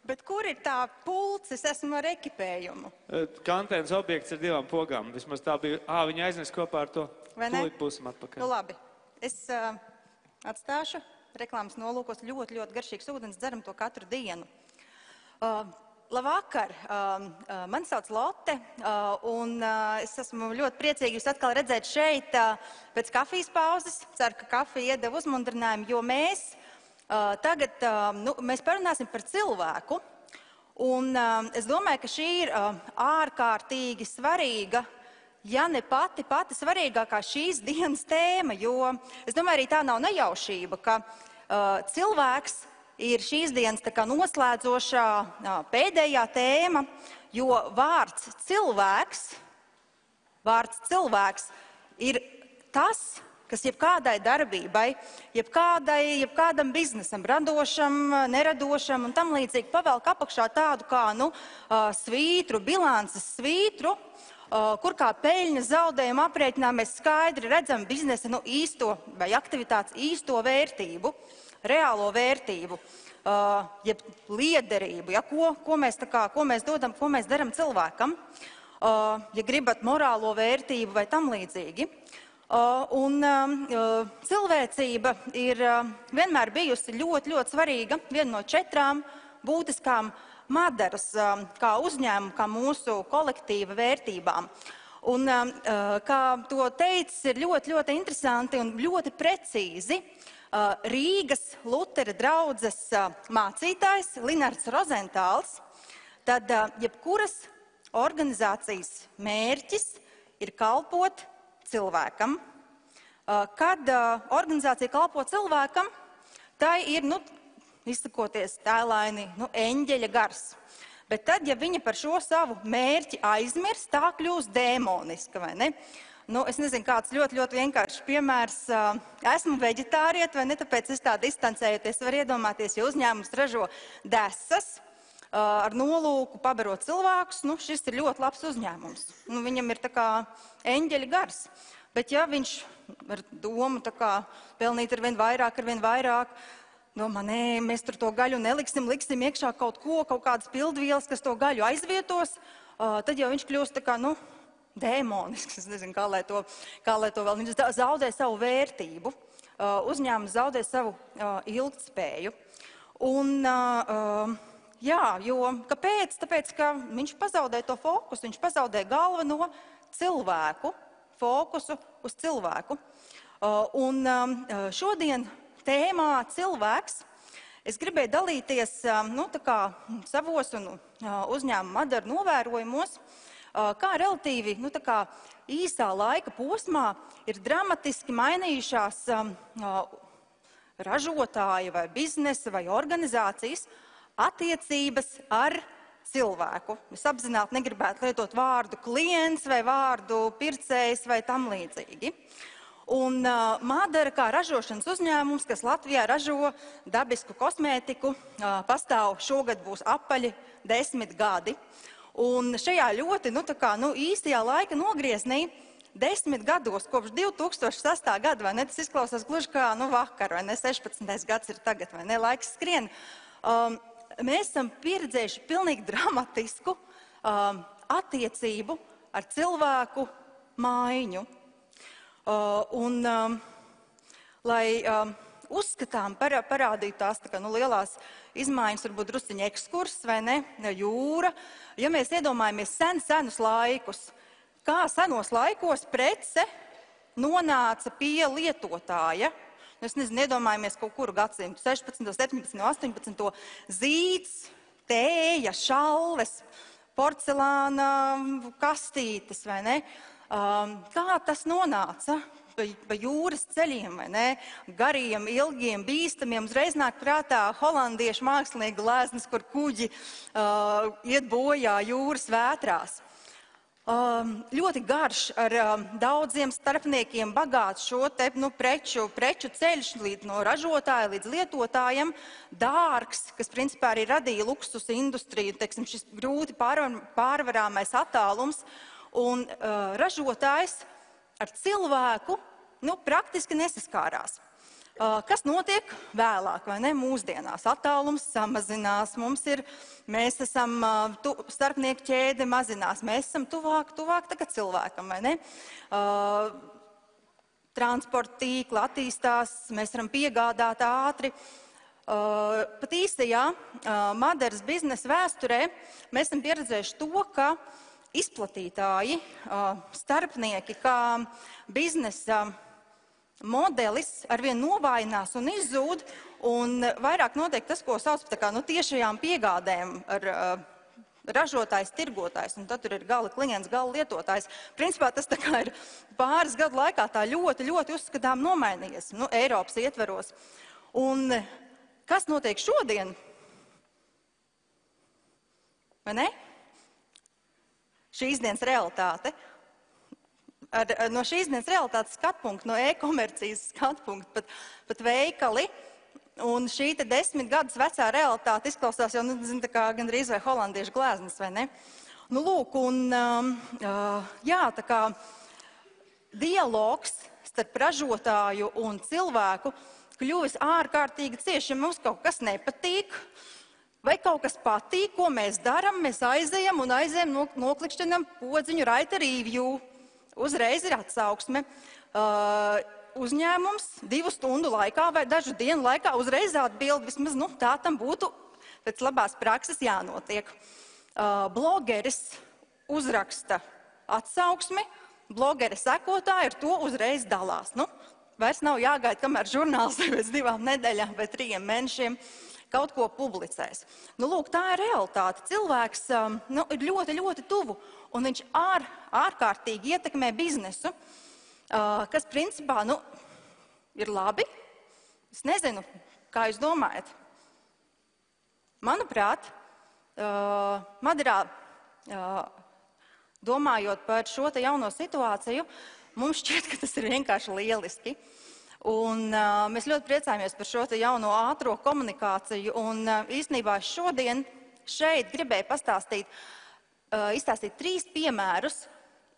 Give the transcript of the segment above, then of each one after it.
Bet kur ir tā pults? Es esmu ar ekipējumu. Kantēns objekts ar 2 pogām. Vismaz tā bija. Viņa aiznes kopā ar to. Vai ne? Tūlīt būsim atpakaļ. Nu labi. Es atstāšu reklāmas nolūkos ļoti garšīgs ūdens, dzeram to katru dienu. Labvakar! Mani sauc Lotte, un es esmu ļoti priecīgi jūs atkal redzēt šeit pēc kafijas pauzes. Ceru, ka kafija iedeva uzmundrinājumu, jo mēs tagad mēs parunāsim par cilvēku. Un es domāju, ka šī ir ārkārtīgi svarīga, ja ne pati svarīgākā šīs dienas tēma, jo es domāju, arī tā nav nejaušība, ka cilvēks ir šīs dienas tā kā noslēdzošā pēdējā tēma, jo vārds cilvēks ir tas, kas jebkādai darbībai, jebkādam biznesam, radošam, neradošam un tam līdzīgi pavelk apakšā tādu kā svītru, bilances svītru, kur kā peļņas zaudējuma aprēķinā mēs skaidri redzam biznesa īsto vai aktivitātes īsto vērtību, reālo vērtību, jeb liederību, ko mēs dodam, ko mēs daram cilvēkam, ja gribat morālo vērtību vai tam līdzīgi. Un cilvēcība ir vienmēr bijusi ļoti svarīga, viena no 4 būtiskām madaras kā uzņēmumu, kā mūsu kolektīva vērtībām. Un kā to teicis, ir ļoti interesanti un ļoti precīzi Rīgas Lutera draudzes mācītājs Linards Rozentāls, tad jebkuras organizācijas mērķis ir kalpot cilvēkam. Kad organizācija kalpo cilvēkam, tai ir, izsakoties tēlaini, eņģeļa gars. Bet tad, ja viņa par šo savu mērķi aizmirst, tā kļūst dēmoniska, vai ne? Es nezinu, kāds ļoti vienkāršs piemērs. Esmu veģetārieta, vai ne? Tāpēc es tā distancējoties varu iedomāties, ja uzņēmums ražo desas ar nolūku pabarot cilvēkus, šis ir ļoti labs uzņēmums. Viņam ir tā kā eņģeļa gars. Bet ja viņš ar domu tā kā pelnīt arvien vairāk, domā, nē, mēs tur to gaļu neliksim, liksim iekšā kaut kādas pildvielas, kas to gaļu aizvietos, tad jau viņš kļūst tā kā, dēmonisks, es nezinu, kā lai to vēl, viņš zaudē savu vērtību, uzņēmums zaudē savu ilgtspēju. Un, jo, kāpēc? Tāpēc, ka viņš pazaudē to fokusu, viņš pazaudē galveno cilvēku, fokusu uz cilvēku. Un šodien tēmā cilvēks, es gribēju dalīties, tā kā savos un uzņēmuma madaru novērojumos, kā relatīvi, tā kā īsā laika posmā ir dramatiski mainījušās ražotāja vai biznesa vai organizācijas attiecības ar cilvēku. Es apzināti negribētu lietot vārdu klients vai vārdu pircējs vai tam līdzīgi. Un Madara kā ražošanas uzņēmums, kas Latvijā ražo dabisku kosmētiku, pastāv šogad būs apaļi 10 gadi. Un šajā ļoti, īstajā laika nogrieznī 10 gados, kopš 2006. gada, vai ne, tas izklausās gluži kā, vakar, vai ne, 16. gads ir tagad, vai ne, laiks skrien. Mēs esam pieredzējuši pilnīgi dramatisku attiecību ar cilvēku maiņu. Lai uzskatām, parādīt tās lielās izmaiņas, varbūt drusciņi ekskurs, vai ne, jūra. Ja mēs iedomājamies senus laikus, kā senos laikos prece nonāca pie lietotāja, es nezinu, iedomājamies kaut kuru gadsimtu, 16., 17., 18. zīts, tēja, šalves, porcelāna kastītes, vai ne? Kā tas nonāca pa jūras ceļiem, vai ne? Gariem, ilgiem, bīstamiem, uzreiz nāk prātā holandiešu mākslinieka gleznas, kur kuģi iet bojā jūras vētrās. Ļoti garš ar daudziem starpniekiem bagāts šo te, preču ceļš no ražotāja līdz lietotājam, dārgs, kas principā arī radīja luksus industriju, teiksim, šis grūti pārvarāmais attālums, un ražotājs ar cilvēku praktiski nesaskārās. Kas notiek vēlāk, vai ne? Mūsdienās attālums samazinās, mēs esam, starpnieku ķēde mazinās, mēs esam tuvāk tagad cilvēkam, vai ne? Transporta tīkli attīstās, mēs varam piegādāt ātri. Pat īstajā Madaras biznesa vēsturē mēs esam pieredzējuši to, ka izplatītāji, starpnieki, kā biznesa modelis arvien novājinās un izzūd, un vairāk notiek tas, ko sauc par tiešajām piegādēm ar ražotājs, tirgotājs, un tad tur ir gala klients, gala lietotājs. Principā tas ir pāris gadu laikā tā ļoti uzskatām nomainījies, Eiropas ietveros. Un kas notiek šodien? Vai ne? Šīs dienas realitāte. No šīs dienas realitātes skatpunkta, no e-komercijas skatpunkta, pat veikali, un šī 10 gadus vecā realitāte izklausās jau, tā kā gandrīz vai holandiešu gleznas, vai ne? Lūk, un tā kā dialogs starp ražotāju un cilvēku kļuvis ārkārtīgi cieši, ja mums kaut kas nepatīk, vai kaut kas patīk, ko mēs darām, mēs aizejam, noklikšķinam podziņu raita review. Uzreiz ir atsauksme. Uzņēmums 2 stundu laikā vai dažu dienu laikā uzreiz atbild, vismaz tā tam būtu pēc labās prakses jānotiek. Blogeris uzraksta atsauksmi, blogeri sekotāji ar to uzreiz dalās. Vairs nav jāgaida, kamēr žurnāls pēc 2 nedēļām vai 3 mēnešiem kaut ko publicēs. Lūk, tā ir realitāte. Cilvēks ir ļoti tuvu, un viņš ārkārtīgi ietekmē biznesu, kas principā, ir labi. Es nezinu, kā jūs domājat. Manuprāt, Madarā, domājot par šo jauno situāciju, mums šķiet, ka tas ir vienkārši lieliski. Un mēs ļoti priecājamies par šo jauno ātro komunikāciju. Un īstenībā šodien šeit gribēju izstāstīt 3 piemērus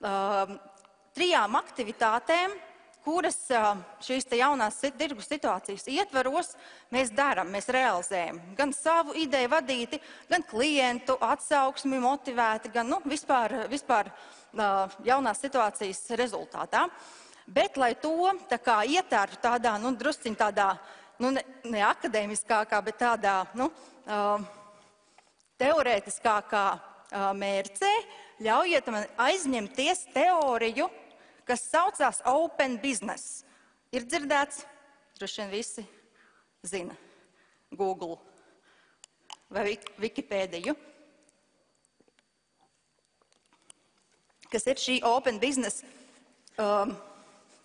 3 aktivitātēm, kuras šīs jaunās tirgus situācijas ietvaros mēs darām, mēs realizējam. Gan savu ideju vadīti, gan klientu atsauksmi motivēti, gan vispār jaunās situācijas rezultātā. Bet, lai to ietērtu tādā, drusciņ tādā, ne akadēmiskākā, bet tādā, teorētiskākā mērcē, ļaujiet man aizņemties teoriju, kas saucās Open Business. Ir dzirdēts, droši vien visi zina, Google vai Wikipēdiju. Kas ir šī Open Business?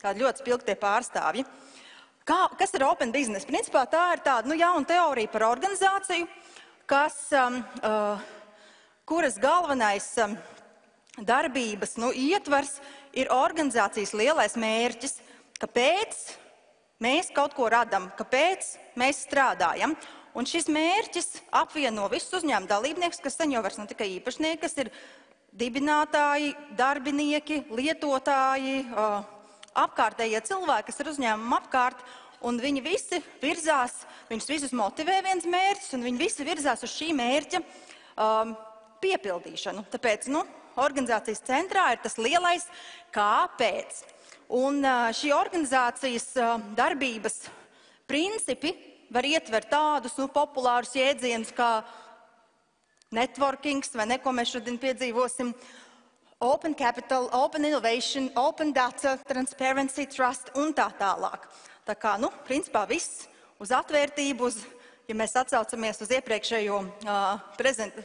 Kādi ļoti spilgtie pārstāvji. Kas ir Open Business? Principā tā ir tāda jauna teorija par organizāciju, kuras galvenais darbības ietvars ir organizācijas lielais mērķis, kāpēc mēs kaut ko radam, kāpēc mēs strādājam. Un šis mērķis apvieno visus uzņēmumu dalībniekus, kas sen jau vairs nav tikai īpašnieki, kas ir dibinātāji, darbinieki, lietotāji, apkārtējie cilvēki, kas ir uzņēmumi apkārt, un viņi visi virzās, viņus visus motivē viens mērķis, un viņi visi virzās uz šī mērķa piepildīšanu. Tāpēc, organizācijas centrā ir tas lielais kāpēc. Un šī organizācijas darbības principi var ietvert tādus populārus jēdzienus kā networkings, vai ne, ko mēs šodien piedzīvosim, Open Capital, Open Innovation, Open Data, Transparency, Trust un tā tālāk. Tā kā, principā viss uz atvērtību, ja mēs atsaucamies uz iepriekšējo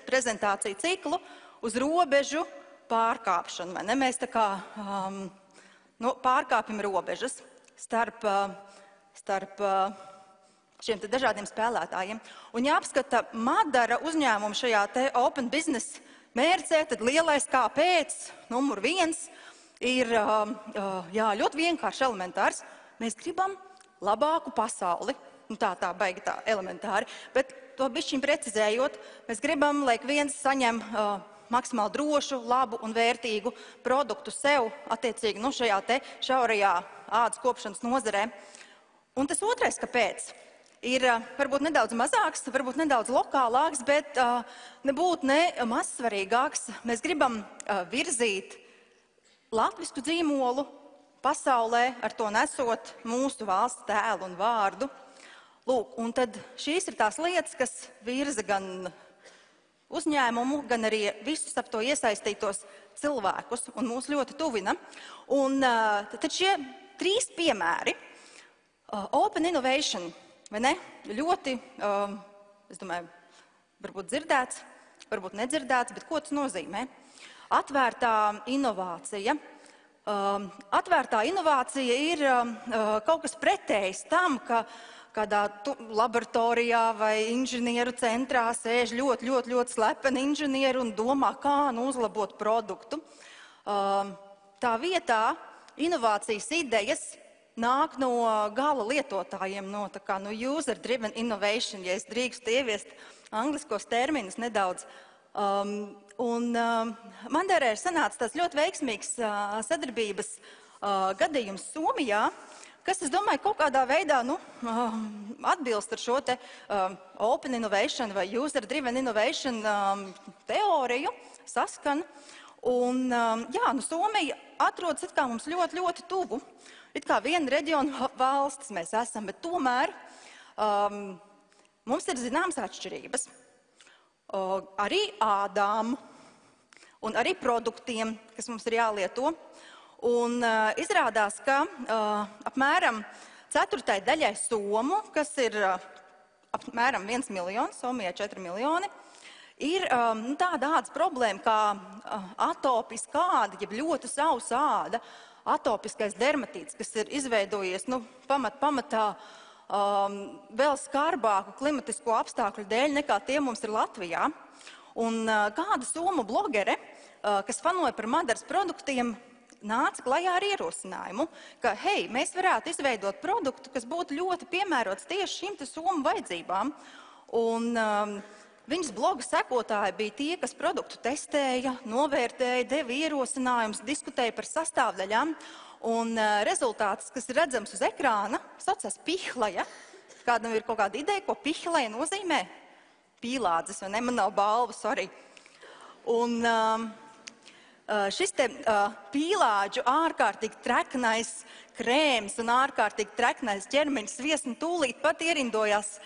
prezentāciju ciklu, uz robežu pārkāpšanu, vai ne? Mēs tā kā pārkāpjam robežas starp šiem dažādiem spēlētājiem. Un jāapskata Madara uzņēmumu šajā Open Business mērcē, tad lielais kāpēc, numur 1, ir ļoti vienkārši elementārs. Mēs gribam labāku pasauli. Tā baigi tā elementāri. Bet to bišķiņ precizējot, mēs gribam, lai viens saņem maksimāli drošu, labu un vērtīgu produktu sev, attiecīgi šajā šaurajā ādas kopšanas nozarē. Un tas otrais, kāpēc, ir varbūt nedaudz mazāks, varbūt nedaudz lokālāks, bet nebūtu ne mazsvarīgāks. Mēs gribam virzīt latvisku dzīmolu pasaulē, ar to nesot mūsu valsts tēlu un vārdu. Lūk, un tad šīs ir tās lietas, kas virza gan uzņēmumu, gan arī visus ap to iesaistītos cilvēkus un mūs ļoti tuvina. Un tad šie 3 piemēri. Open innovation, vai ne? Ļoti, es domāju, varbūt dzirdēts, varbūt nedzirdēts, bet ko tas nozīmē? Atvērtā inovācija. Atvērtā inovācija ir kaut kas pretējs tam, ka kādā laboratorijā vai inženieru centrā sēž ļoti slepeni inženieri un domā, kā uzlabot produktu. Tā vietā inovācijas idejas nāk no gala lietotājiem, no user-driven innovation, ja es drīkstu ieviest angliskos terminus nedaudz. Mandarē ir sanācis tāds ļoti veiksmīgs sadarbības gadījums Somijā, kas, es domāju, kaut kādā veidā atbilst ar šo te open innovation vai user-driven innovation teoriju, saskan. Un, Somija atrodas it kā mums ļoti tuvu. It kā viena reģiona valstis mēs esam, bet tomēr mums ir zināmas atšķirības. Arī ādām un arī produktiem, kas mums ir jālieto. Un izrādās, ka apmēram 4. daļai somu, kas ir apmēram 1 miljons, Somijai 4 miljoni, ir tāda ādas problēma kā atopiska āda, jeb ļoti sausa āda, atopiskais dermatīts, kas ir izveidojies pamatā vēl skarbāku klimatisko apstākļu dēļ nekā tie mums ir Latvijā. Un kāda somu blogere, kas fanoja par Madaras produktiem, nāca klajā ar ierosinājumu, ka, hei, mēs varētu izveidot produktu, kas būtu ļoti piemērots tieši šīm te somu vajadzībām. Un viņas bloga sekotāji bija tie, kas produktu testēja, novērtēja, deva ierosinājumus, diskutēja par sastāvdaļām. Un rezultāts, kas ir redzams uz ekrāna, saucās Pihlaja. Kādam ir kaut kāda ideja, ko Pihlaja nozīmē? Pīlādzes, vai ne? Man nav balvu, sorry. Un šis te pīlāģu ārkārtīgi treknais krēms un ārkārtīgi treknais ķermeņa sviesni tūlīt pat ierindojās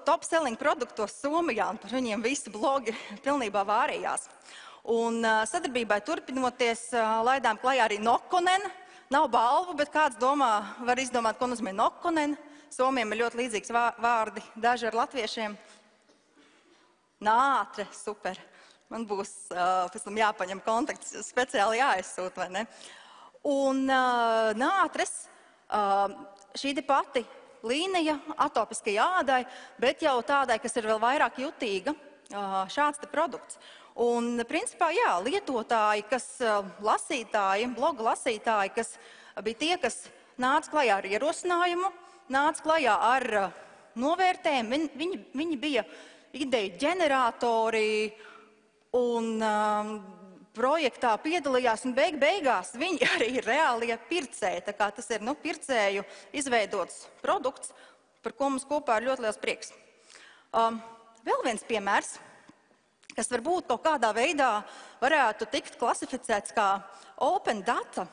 top selling produktos Somijā, un par viņiem visi blogi pilnībā vārījās. Un sadarbībai turpinoties laidām klajā arī Nokkonen. Nav balvu, bet kāds var izdomāt, ko nozīmē Nokkonen. Somiem ir ļoti līdzīgs vārdi, daži ar latviešiem. Nātre, super. Man būs pēc tam jāpaņem kontakts, speciāli jāaizsūt, vai ne? Un nātres, šī pati līnija atopiskajai ādai, bet jau tādai, kas ir vēl vairāk jutīga, šāds te produkts. Un principā, jā, lietotāji, lasītāji, bloga lasītāji, kas bija tie, kas nāca klajā ar ierosinājumu, nāca klajā ar novērtējumu, viņi bija ideju ģeneratori un projektā piedalījās, un beigās viņi arī ir reālie pircēji. Tā kā tas ir pircēju izveidots produkts, par ko mums kopā ir ļoti liels prieks. Vēl viens piemērs, kas varbūt kaut kādā veidā varētu tikt klasificēts kā open data,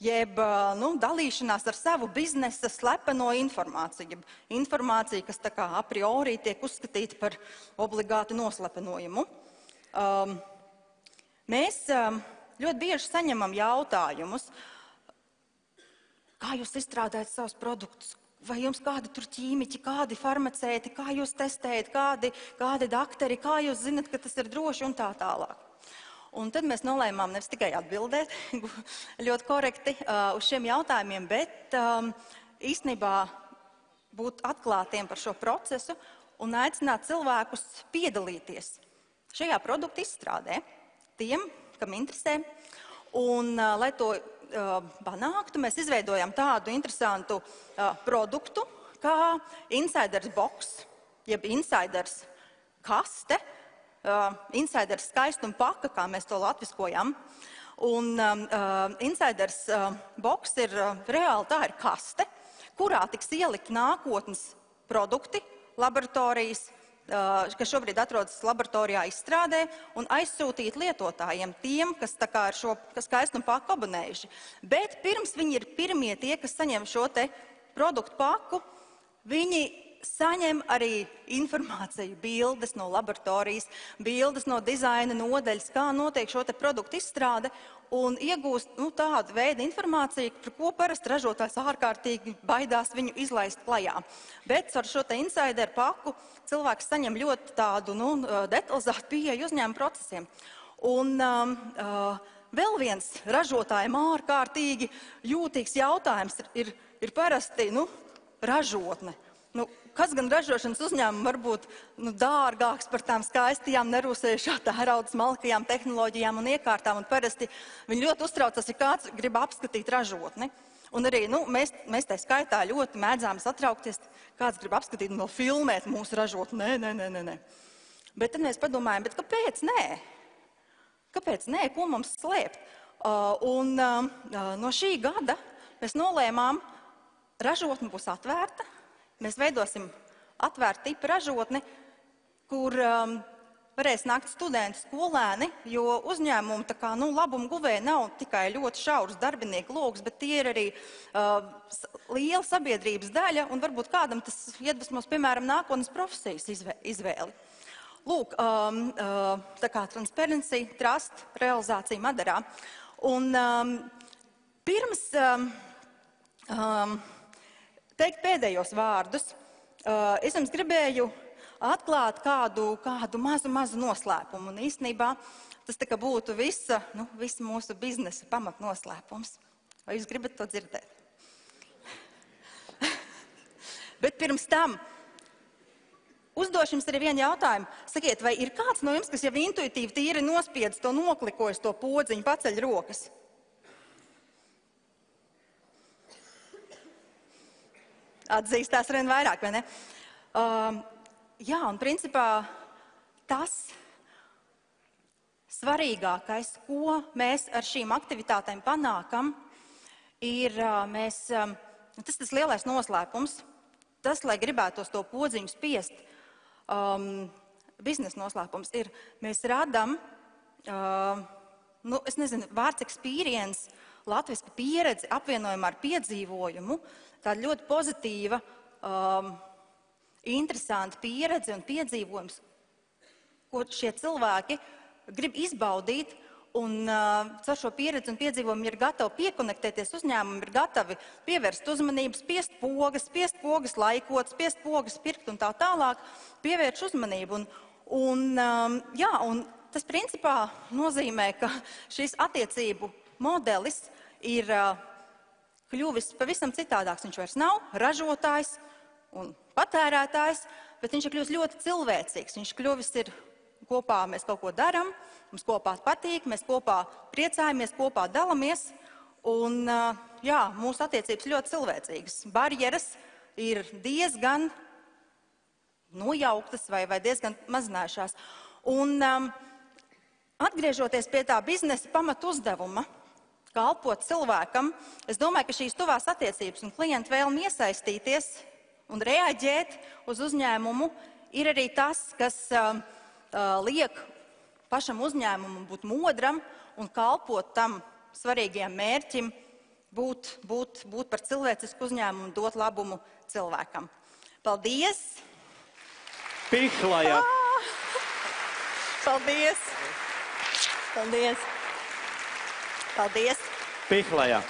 jeb dalīšanās ar savu biznesa slepeno informāciju, jeb informāciju, kas tā kā a priori tiek uzskatīta par obligāti noslepenojumu. Mēs ļoti bieži saņemam jautājumus, kā jūs izstrādājat savus produktus, vai jums kādi tur ķīmiķi, kādi farmaceiti, kā jūs testējat, kādi dakteri, kā jūs zinat, ka tas ir droši un tā tālāk. Un tad mēs nolēmām nevis tikai atbildēt ļoti korekti uz šiem jautājumiem, bet īstenībā būt atklātiem par šo procesu un aicināt cilvēkus piedalīties šajā produktu izstrādē. Tiem, kam interesē. Un, lai to panāktu, mēs izveidojam tādu interesantu produktu, kā Insiders Box, jeb Insiders kaste, Insiders skaistuma paka, kā mēs to latviskojam. Un Insiders Box ir reāli tā ir kaste, kurā tiks ielikt nākotnes produkti, laboratorijas, kas šobrīd atrodas laboratorijā izstrādē, un aizsūtīt lietotājiem tiem, kas tā kā ar šo skaistumu paku abonējuši. Bet pirms viņi ir pirmie tie, kas saņem šo te produktu paku, viņi saņem arī informāciju, bildes no laboratorijas, bildes no dizaina nodaļas, kā notiek šo te produktu izstrāde, un iegūst tādu veidu informāciju, par ko parasti ražotājs ārkārtīgi baidās viņu izlaist klajā. Bet ar šo te insideru paku cilvēks saņem ļoti tādu detalizētu pieeju uzņēmuma procesiem. Un vēl viens ražotājiem ārkārtīgi jūtīgs jautājums ir parasti ražotne. Kas gan ražošanas uzņēmumu var būt dārgāks par tām skaistajām, nerūsējušā tērauda smalkajām tehnoloģijām un iekārtām, un parasti viņi ļoti uztraucas, ja kāds grib apskatīt ražotni. Un arī mēs tā skaitā ļoti mēdzām satraukties, kāds grib apskatīt un vēl filmēt mūsu ražotni. Nē. Bet tad mēs padomājam, bet kāpēc nē? Kāpēc nē? Ko mums slēpt? No šī gada mēs nolēmām, ražotne būs atvērta. Mēs veidosim atvērtu tipu ražotni, kur varēs nākt studenti, skolēni, jo uzņēmumu labumu guvēji nav tikai ļoti šaurs darbinieku loks, bet tie ir arī liela sabiedrības daļa, un varbūt kādam tas iedvesmos, piemēram, nākotnes profesijas izvēli. Lūk, tā kā Transparency Trust realizācija Madarā. Un pirms teikt pēdējos vārdus, es jums gribēju atklāt kādu mazu noslēpumu. Un īstenībā tas tā kā būtu visa mūsu biznesa pamatnoslēpums. Vai jūs gribat to dzirdēt? Bet pirms tam uzdošu jums arī vienu jautājumu. Sakiet, vai ir kāds no jums, kas jau intuitīvi tīri nospiedz to noklikojis to podziņu, paceļ rokas? Atzīstās vien vairāk, vai ne? Jā, un principā tas svarīgākais, ko mēs ar šīm aktivitātēm panākam, ir tas lielais noslēpums, tas, lai gribētos to podziņu spiest, biznesa noslēpums ir, mēs radam, es nezinu, vārds experience, latviska pieredze apvienojumā ar piedzīvojumu, tāda ļoti pozitīva, interesanta pieredze un piedzīvojums, ko šie cilvēki grib izbaudīt, un caur šo pieredzi un piedzīvojumu ir gatavi piekonektēties uzņēmumi, ir gatavi pievērst uzmanību, spiest pogas laikot, spiest pogas pirkt un tā tālāk, pievērš uzmanību. Un tas principā nozīmē, ka šīs attiecību modelis ir kļuvis pavisam citādāks. Viņš vairs nav ražotājs un patērētājs, bet viņš ir kļuvis ļoti cilvēcīgs. Viņš kļuvis ir kopā, mēs kaut ko daram, mums kopā patīk, mēs kopā priecājamies, kopā dalamies. Un jā, mūsu attiecības ļoti cilvēcīgas. Barjeras ir diezgan nojauktas vai diezgan mazinājušās. Un atgriežoties pie tā biznesa pamatu uzdevuma, kalpot cilvēkam, es domāju, ka šīs tuvās attiecības un klientu vēlme iesaistīties un reaģēt uz uzņēmumu ir arī tas, kas liek pašam uzņēmumam būt modram un kalpot tam svarīgajam mērķim, būt par cilvēcisku uzņēmumu un dot labumu cilvēkam. Paldies! Pihlaja! Paldies! Paldies! Paldies! Pihlaja!